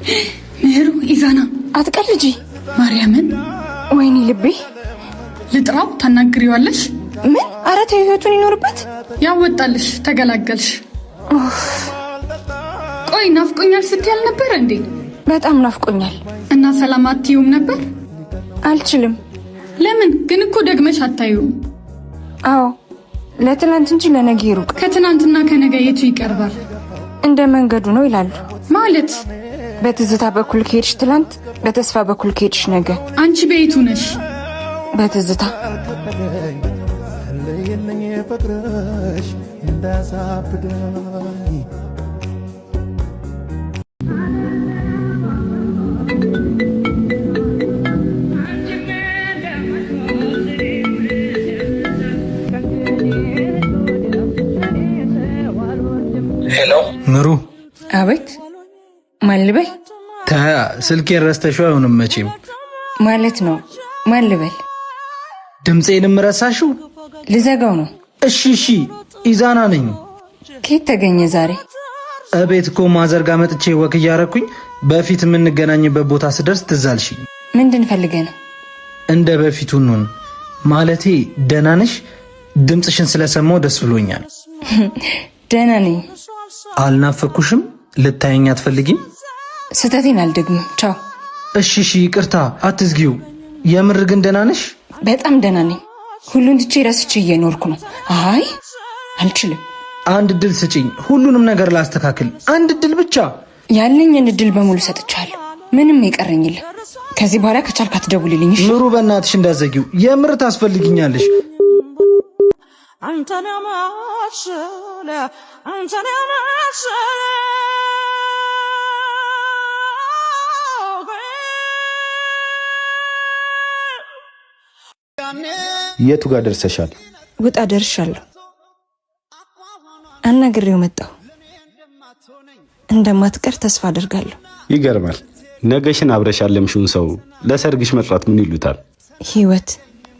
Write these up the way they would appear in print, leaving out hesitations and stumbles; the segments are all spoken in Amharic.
ምህሩ ኢዛና አትቀልጂ ማርያምን። ወይኔ ልቤ። ልጥራው ታናግሪዋለሽ? ምን? ኧረ ተይው ህይወቱን ይኖርበት። ያወጣልሽ ተገላገልሽ። ቆይ ናፍቆኛል ስትያል ነበር እንዴ? በጣም ናፍቆኛል። እና ሰላም አትይውም ነበር? አልችልም። ለምን ግን? እኮ ደግመሽ አታዩም። አዎ ለትናንት እንጂ ለነገ ይሩቅ። ከትናንትና ከነገ የቱ ይቀርባል? እንደ መንገዱ ነው ይላሉ። ማለት በትዝታ በኩል ከሄድሽ ትላንት፣ በተስፋ በኩል ከሄድሽ ነገ። አንቺ በየቱ ነሽ? በትዝታ ሄሎ ምሩ። አቤት። ማን ልበል? ስልኬን ረስተሽው አይሆንም መቼም። ማለት ነው። ማን ልበል? ድምጼንም ረሳሽው? ልዘጋው ነው። እሺ ኢዛና ነኝ። ከየት ተገኘ ዛሬ? እቤት እኮ ማዘር ጋር መጥቼ ወክ እያረኩኝ በፊት የምንገናኝበት ቦታ ስደርስ ትዝ አልሽኝ። ምንድን ፈልገህ ነው? እንደ በፊቱ ነን ማለቴ። ደህና ነሽ? ድምፅሽን ስለሰማው ደስ ብሎኛል። ደህና ነኝ። አልናፈኩሽም? ልታየኝ አትፈልጊም? ስህተቴን አልደግምም። ቻው። እሺ ይቅርታ፣ አትዝጊው። የምር ግን ደህና ነሽ? በጣም ደህና ነኝ። ሁሉን ትቼ ረስቼ እየኖርኩ ነው። አይ አልችልም። አንድ እድል ስጪኝ፣ ሁሉንም ነገር ላስተካክል። አንድ እድል ብቻ። ያለኝን እድል በሙሉ ሰጥቻለሁ። ምንም ይቀረኝልህ። ከዚህ በኋላ ከቻልክ አትደውልልኝ። እሺ ምሩ፣ በእናትሽ እንዳዘጊው። የምር ታስፈልጊኛለሽ። አንተን ያማሸለ አንተን ያማሸለ የቱ ጋር ደርሰሻል? ውጣ። ደርሻለሁ። አናግሬው መጣሁ። እንደማትቀር ተስፋ አደርጋለሁ። ይገርማል። ነገሽን አብረሽ ያለምሽውን ሰው ለሰርግሽ መጥራት ምን ይሉታል? ህይወት።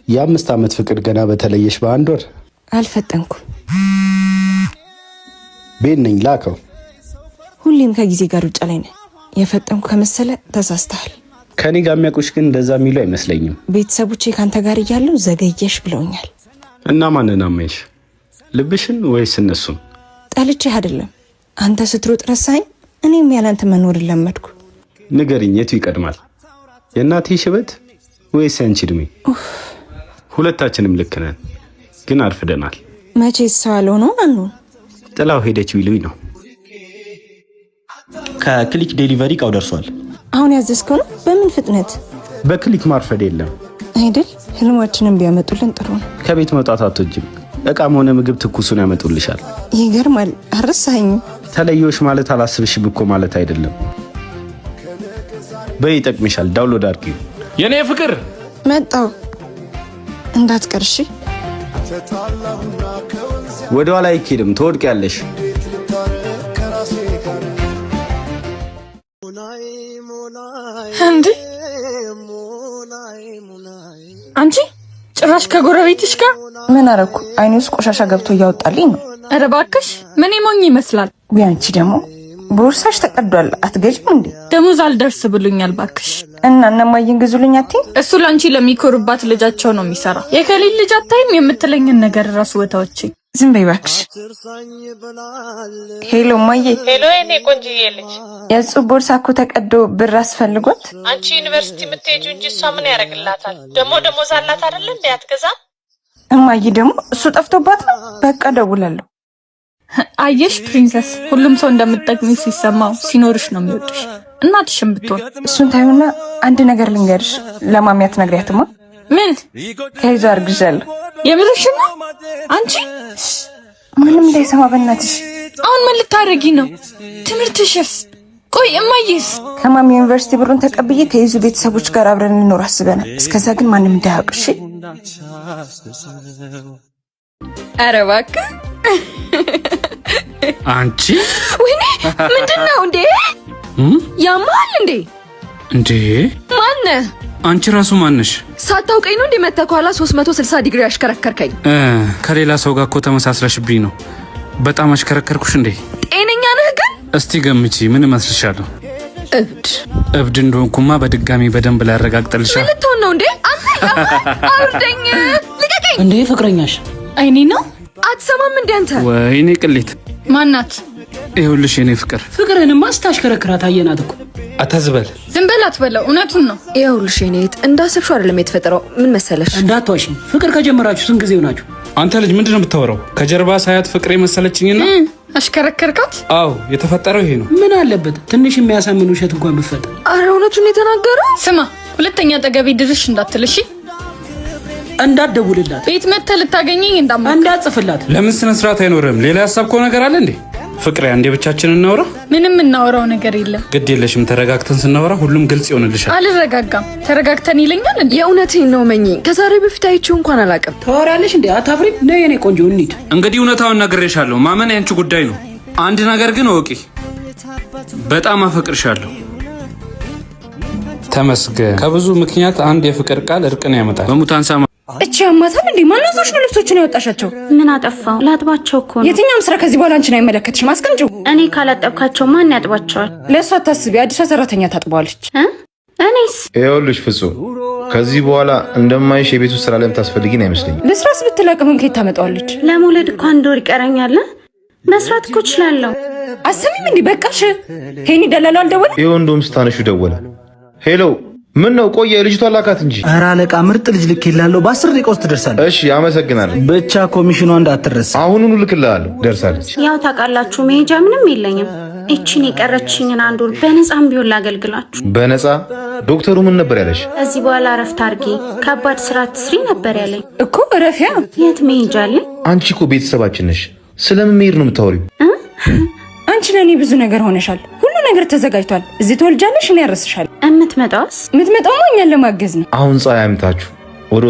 የ5 ዓመት ፍቅር ገና በተለየሽ በአንድ ወር። አልፈጠንኩም። ቤት ነኝ ላከው። ሁሌም ከጊዜ ጋር ውጫ ላይ ነህ። የፈጠንኩ ከመሰለ ተሳስተሃል። ከኔ ጋር የሚያውቁሽ ግን እንደዛ የሚሉ አይመስለኝም። ቤተሰቦቼ ካንተ ጋር እያሉ ዘገየሽ ብለውኛል። እና ማንን አመንሽ? ልብሽን ወይስ እነሱን? ጠልቼህ አይደለም። አንተ ስትሮጥ ረሳኝ። እኔም ያላንተ መኖር ለመድኩ። ንገሪኝ፣ የቱ ይቀድማል? የእናቴ ሽበት ወይስ ያንቺ እድሜ? ሁለታችንም ልክ ነን፣ ግን አርፍደናል። መቼ ሰው አልሆነውን አንሆን። ጥላው ሄደች ቢሉኝ ነው። ከክሊክ ዴሊቨሪ እቃው ደርሷል። አሁን ያዘዝከው ነው? በምን ፍጥነት? በክሊክ ማርፈድ የለም አይደል? ህልማችንን ቢያመጡልን ጥሩ ነው። ከቤት መውጣት አትወጂም። እቃም ሆነ ምግብ ትኩሱን ያመጡልሻል። ይገርማል። አረሳኸኝም። ተለየሽ ማለት አላስብሽም እኮ ማለት አይደለም። በይ ይጠቅምሻል። ዳውንሎድ አድርጊው። የኔ ፍቅር መጣው እንዳትቀርሺ። ወደ ኋላ አይኬድም፣ ትወድቂያለሽ። እንዴ አንቺ ጭራሽ ከጎረቤትሽ ጋር ምን አረኩ? አይኔ ውስጥ ቆሻሻ ገብቶ እያወጣልኝ ነው። ኧረ እባክሽ ምን ሞኝ ይመስላል። ቢያንቺ ደግሞ ቦርሳሽ ተቀዷል። አትገጭም እንዴ? ደሞዝ አልደርስ ብሉኛል። እባክሽ እና እነማየን ግዙልኝ አትይም? እሱ ላንቺ ለሚኮሩባት ልጃቸው ነው የሚሰራ። የከሊል ልጅ አታይም የምትለኝን ነገር ራሱ ወታዎች። ዝም በይ እባክሽ። ሄሎ ማየ። ሄሎ የኔ ቆንጆዬ ልጅ። የጽሁ ቦርሳ እኮ ተቀዶ ብር አስፈልጎት። አንቺ ዩኒቨርሲቲ የምትሄጂው እንጂ እሷ ምን ያደርግላታል? ደሞዝ አላት አይደል እንዴ? አትገዛም? እማዬ ደግሞ እሱ ጠፍቶባት ነው። በቃ ደውላለሁ። አየሽ ፕሪንሰስ፣ ሁሉም ሰው እንደምትጠቅሚ ሲሰማው ሲኖርሽ ነው የሚወድሽ። እናትሽም ብትሆን እሱን ታዩና አንድ ነገር ልንገርሽ። ለማሚያት ነግሪያትማ። ምን? ከይዞ አርግዣለሁ። የምርሽ ነው? አንቺ ምንም እንዳይሰማ በእናትሽ። አሁን ምን ልታረጊ ነው? ትምህርትሽስ? ቆይ እማዬስ? ከማሚ ዩኒቨርሲቲ ብሩን ተቀብዬ ከይዙ ቤተሰቦች ጋር አብረን እንኖር አስበናል። እስከዛ ግን ማንም እንዳያውቅ እሺ? ኧረ እባክህ አንቺ። ወይኔ ምንድነው እንዴ? ያማል እንዴ? እንዴ ማነህ? አንቺ ራሱ ማነሽ? ሳታውቀኝ ነው እንዴ መተህ ከኋላ 360 ዲግሪ አሽከረከርከኝ? ከሌላ ሰው ጋር እኮ ተመሳስለሽብኝ ነው። በጣም አሽከረከርኩሽ እንዴ? ጤነኛ ነህ ግን? እስቲ ገምቺ፣ ምን እመስልሻለሁ? እብድ እንደሆንኩማ በድጋሚ በደንብ ላረጋግጥልሻ። ምን ልትሆን ነው እንዴ አንተ? አውርደኝ፣ ልቀቀኝ። እንዴ ፍቅረኛሽ አይኔ ነው። አትሰማም እንዴ አንተ? ወይኔ ቅሌት። ማናት? ይኸውልሽ የኔ ፍቅር ፍቅርንማ ስታሽከረክራት አየናት እኮ። አታዝበል። ዝም በል አትበለው፣ እውነቱን ነው። ይኸውልሽ የኔ እህት እንዳሰብሽው አይደለም የተፈጠረው። ምን መሰለሽ? እንዳትዋሽኝ። ፍቅር ከጀመራችሁ ስንት ጊዜው ናችሁ? አንተ ልጅ ምንድን ነው የምታወራው? ከጀርባ ሳያት ፍቅር የመሰለችኝና አሽከረከርካት? አዎ የተፈጠረው ይሄ ነው። ምን አለበት ትንሽ የሚያሳምን ውሸት እንኳን ብትፈጠር። አረ እውነቱን የተናገረው። ስማ፣ ሁለተኛ አጠገቤ ድርሽ እንዳትልሽ። እንዳትደውልላት፣ ቤት መተህ ልታገኘኝ እንዳትጽፍላት። ለምን ስነ ስርዓት አይኖርም? ሌላ ያሳብከው ነገር አለ እንዴ? ፍቅሬ አንዴ ብቻችን እናውራ። ምንም እናወራው ነገር የለም። ግድ የለሽም። ተረጋግተን ስናወራ ሁሉም ግልጽ ይሆንልሻል። አልረጋጋም። ተረጋግተን ይለኛል እንዴ? የእውነቴን ነው መኝ። ከዛሬ በፊት አይቼው እንኳን አላውቅም። ታወራለሽ እንዴ? አታፍሪም? ነይ የኔ ቆንጆ እንሂድ። እንግዲህ እውነታውን ነግሬሻለሁ። ማመን ያንቺ ጉዳይ ነው። አንድ ነገር ግን እወቂ፣ በጣም አፈቅርሻለሁ። ተመስገን። ከብዙ ምክንያት አንድ የፍቅር ቃል እርቅን ያመጣል። በሙታንሳ እቺ ያማታል እንዴ? ማናዞች ነው ልብሶችን ያወጣሻቸው? ምን አጠፋው? ላጥባቸው እኮ ነው። የትኛውም ስራ ከዚህ በኋላ አንቺን አይመለከትሽም። አስቀምጪው። እኔ ካላጠብካቸው ማን ያጥባቸዋል? ለእሱ አታስቢ። አዲሷ ሰራተኛ ታጥበዋለች። እኔስ? ይኸውልሽ ፍጹም፣ ከዚህ በኋላ እንደማይሽ የቤት ውስጥ ስራ ላይ የምታስፈልጊን አይመስለኝም። ለስራስ ብትላቅምም ከየት ታመጣዋለች? ለመውለድ እኮ 1 ወር ይቀረኛል። መስራት እኮ እችላለሁ። አሰሚም እንዴ? በቃሽ። ሄኒ ደላላ አልደወለ? ይኸው እንደውም ስታነሹ ደወለ። ሄሎ ምን ነው? ቆየ ልጅቷ ላካት እንጂ። ኧረ አለቃ ምርጥ ልጅ ልክ ይላለሁ። በ10 ደቂቃ ውስጥ ትደርሳለች። እሺ አመሰግናለሁ። ብቻ ኮሚሽኗ እንዳትረሳ። አሁኑኑ ልክልሃለሁ። ደርሳለች። ያው ታውቃላችሁ መሄጃ ምንም የለኝም። እቺን የቀረችኝን 1 ወር በነፃም ቢሆን ላገልግላችሁ። በነፃ? ዶክተሩ ምን ነበር ያለሽ? ከዚህ በኋላ እረፍት አድርጊ፣ ከባድ ስራ ትስሪ ነበር ያለኝ እኮ። እረፊያ። የት መሄጃ አለኝ? አንቺ እኮ ቤተሰባችን ነሽ። ስለምን መሄድ ነው የምታወሪው? አንቺ ለእኔ ብዙ ነገር ሆነሻል። ሁሉ ነገር ተዘጋጅቷል። እዚህ ትወልጃለሽ፣ እኔ ያረስሻል። እምትመጣውስ? የምትመጣውማ እኛን ለማገዝ ነው። አሁን ፀሐይ አምታችሁ ወደ